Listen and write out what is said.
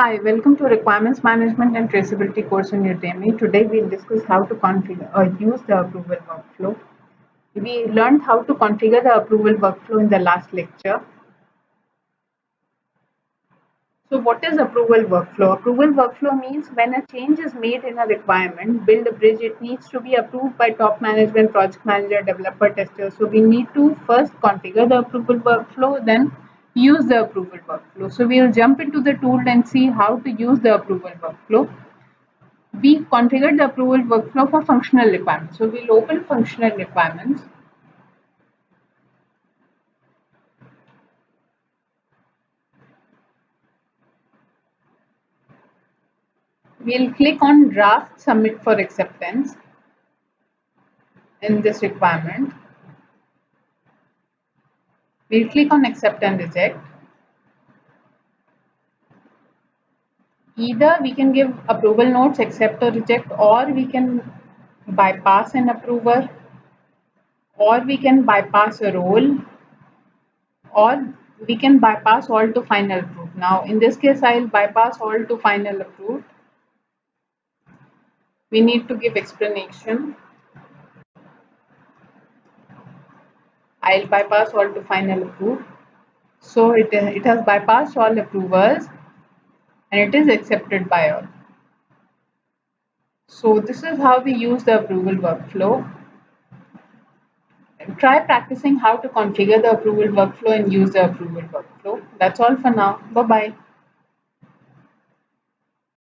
Hi, welcome to Requirements Management and Traceability course in Udemy. Today we'll discuss how to configure or use the approval workflow. We learned how to configure the approval workflow in the last lecture. So what is approval workflow? Approval workflow means when a change is made in a requirement, build a bridge, it needs to be approved by top management, project manager, developer, tester. So we need to first configure the approval workflow, then use the approval workflow. So we'll jump into the tool and see how to use the approval workflow. We configured the approval workflow for functional requirements. So we'll open functional requirements. We'll click on draft submit for acceptance in this requirement. We'll click on accept and reject. Either we can give approval notes, accept or reject, or we can bypass an approver, or we can bypass a role, or we can bypass all to final approved. Now in this case, I'll bypass all to final approved. We need to give explanation. I'll bypass all to final approve. So it has bypassed all approvers and it is accepted by all. So this is how we use the approval workflow. Try practicing how to configure the approval workflow and use the approval workflow. That's all for now. Bye bye.